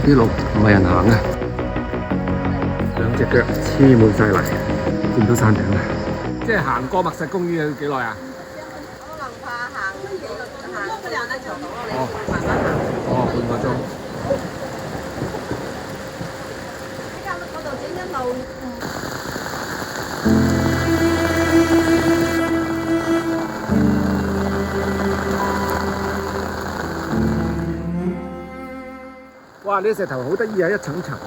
啲路唔係人行嘅，兩隻腳黐滿晒泥，見到山頂啦。即係行過密實公園要幾耐啊？可能怕行幾個行不了那條路，你哦慢慢行。哦，半個鐘。依家嗰度整一路。哇！呢啲石頭好得意啊，一層層喎。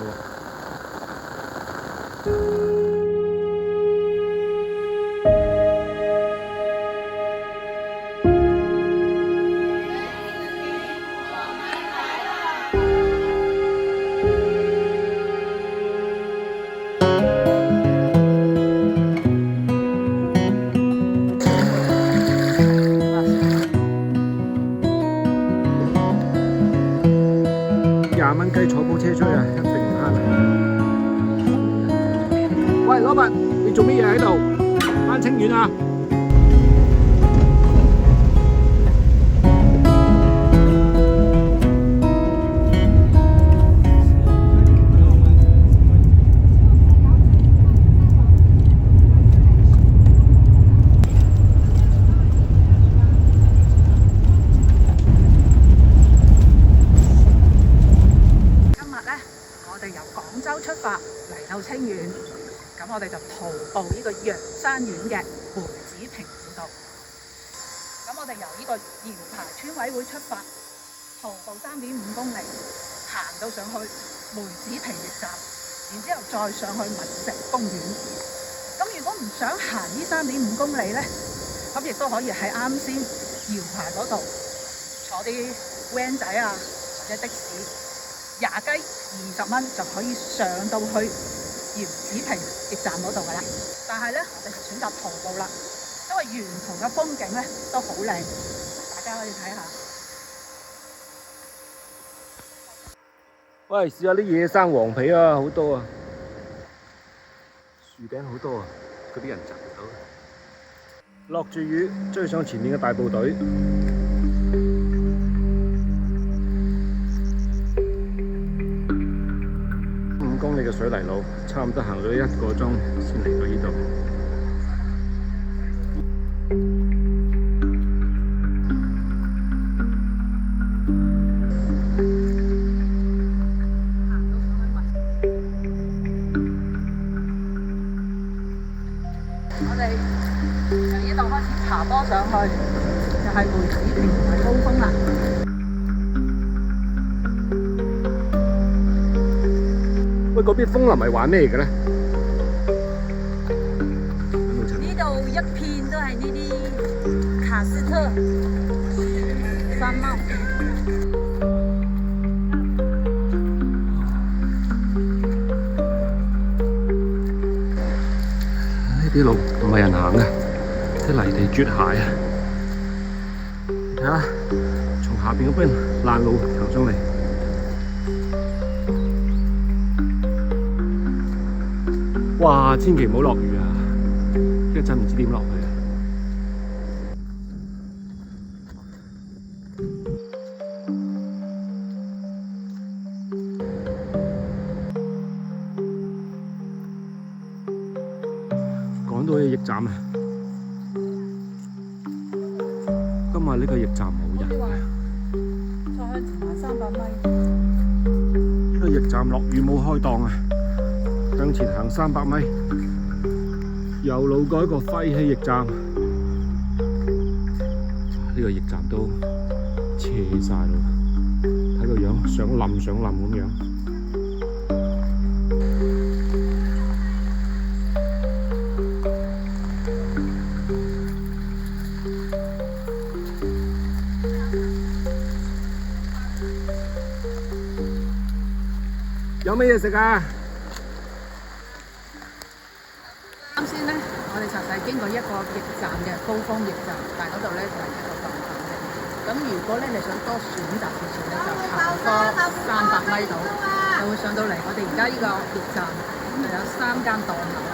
20蚊雞坐部車出去啊，一定唔慳。喂，老闆，你做乜嘢喺度？翻清遠啊？由廣州出發嚟到清遠，咁我哋就徒步呢個陽山縣嘅梅子坪古道。咁我哋由呢個瑤排村委會出發，徒步3.5公里，行到上去梅子坪驛站，然之後再上去文石公園。咁如果唔想行呢3.5公里呢，咁亦都可以喺啱先瑤排嗰度坐啲 van 仔啊，或者的士。20雞20蚊就可以上到去瑤子坪驛站嗰度噶啦，但係咧我哋就選擇徒步啦，因為沿途嘅風景咧都好靚，大家可以睇下。喂，試下啲野生黃皮啊，好多啊，樹頂好多啊，嗰啲人摘唔到。落住雨，追上前面嘅大部隊。5公里嘅水泥路，差唔多行咗1個鐘先嚟到呢度。我哋由呢度開始爬坡上去，就係梅子坪同埋高峰啦。喂，嗰邊楓林係玩咩嘅咧？呢度一片都係呢啲喀斯特山貓。呢啲路唔係人行嘅，啲泥地絕鞋啊！你睇下，從下邊嗰邊爛路行上嚟。哇！千祈唔好落雨啊！一陣唔知點落去啊！趕到去驛站啊！今日呢個驛站冇人啊！再向前行300米。呢個驛站落雨冇開檔啊！向前行300米，右路過一個廢棄驛站。呢個驛站都斜晒咯，睇個樣想冧咁樣。有咩嘢食啊？啱先咧，我哋就係經過一個驛站嘅高峰驛站，但係嗰度咧就係一個檔口嘅。咁如果咧你想多選擇少少咧，就行多300米度，就會上到嚟我哋而家呢個驛站，就有3間檔口，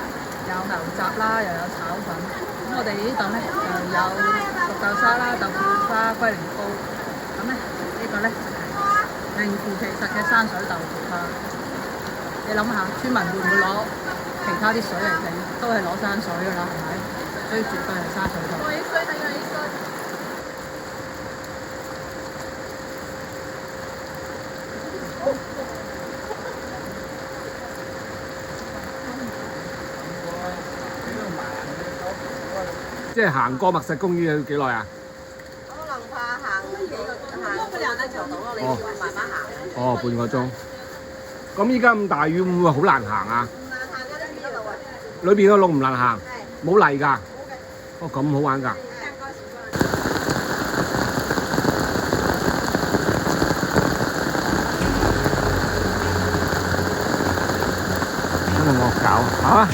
有牛雜啦，又有炒粉。咁我哋呢度咧就有綠豆沙啦、豆腐花、龜苓膏。咁咧呢個咧就係名副其實嘅山水豆腐花。你諗下，村民會唔會攞其他啲水嚟整？都係攞山水㗎啦，係咪？所以絕對係山水豆腐。即係行過密實公園要幾耐啊？可能怕行幾個行半個鐘到咯，你要慢慢行。哦，半個鐘。咁依家咁大雨，會唔會好難行啊？唔難行㗎，呢邊嘅路啊。裏邊個路唔難行，係。冇泥㗎。冇嘅。哦，咁好玩㗎。真係惡搞嚇！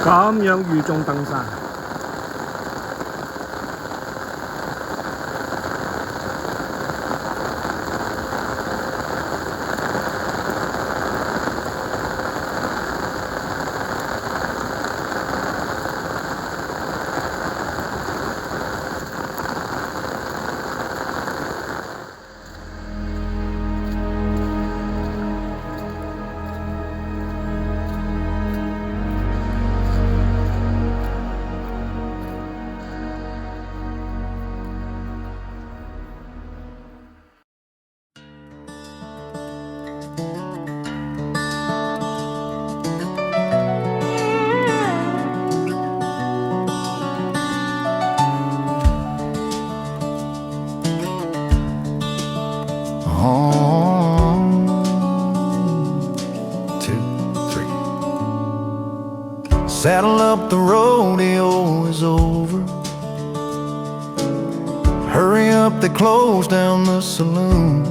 咁樣雨中登山，Saddle up, the rodeo is over. Hurry up, they close down the saloon.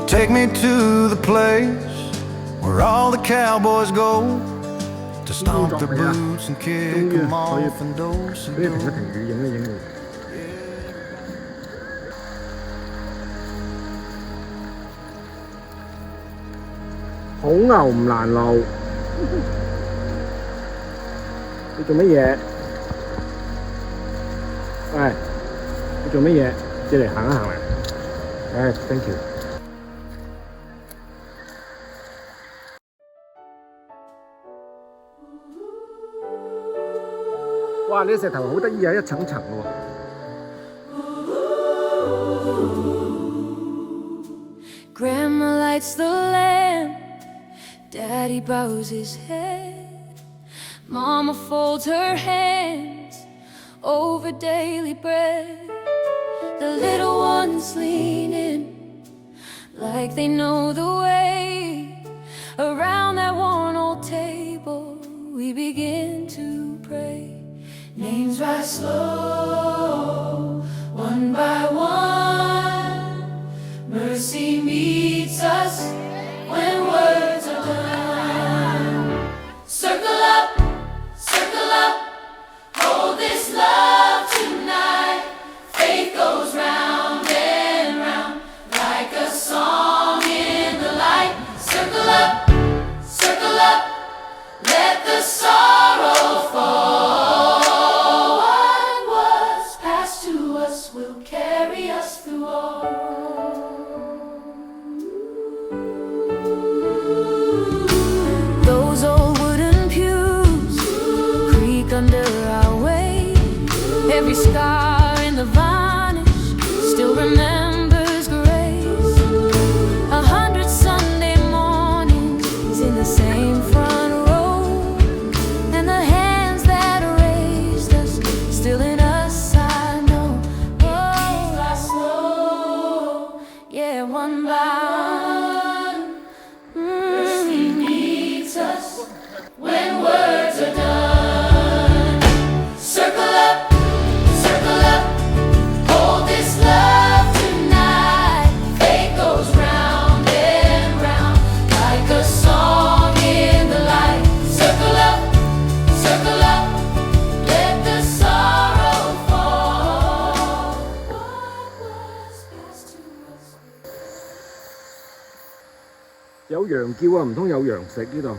Take me to the place where all the cowboys go to stomp their boots and kick them off and dose and 俾你停一停雨，影一影你。好牛唔難路。你做乜嘢？喂，你做乜嘢？借嚟行一行嚟。唉 ，thank you。哇！你啲石頭好得意啊，一層層嘅喎。Grandma lights the lamp, Daddy bows his head, Mama folds her hands over daily bread. The little ones lean in like they know the way. Around that worn old table we begin to pray. Names rise slow, one by one. Mercy meets us when words are done. Circle up, hold this love tonight. Faith goes round and round like a song in the light. Circle up, let the sorrow fall. What was passed to us will carry us through all. where one bound. Mercy meets us when words are done. Circle up, hold this love tonight. Fate goes round and round like a song in the light. Circle up, let the sorrow fall. What was past to us? 有羊叫啊，唔通有羊食呢度？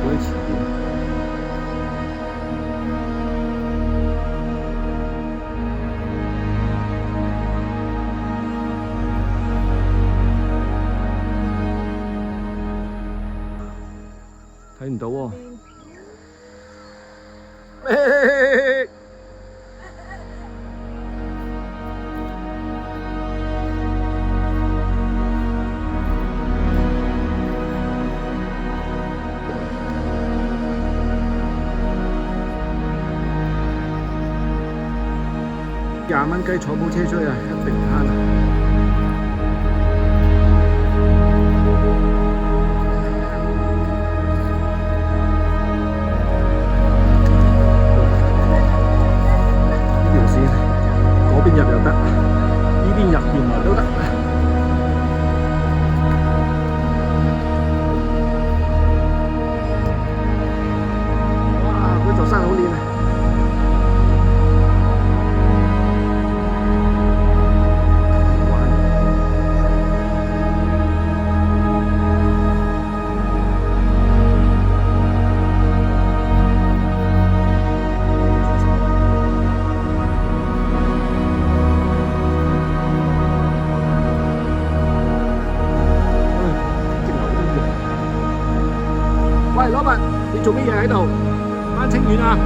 我喺前邊。睇唔到喎。20蚊雞坐部車出去啊，一定慳啊！呢條線嗰邊入又得，呢邊入原來都得。哇！嗰座山好靚啊！喂，老闆，你做乜嘢喺度？翻清遠啊？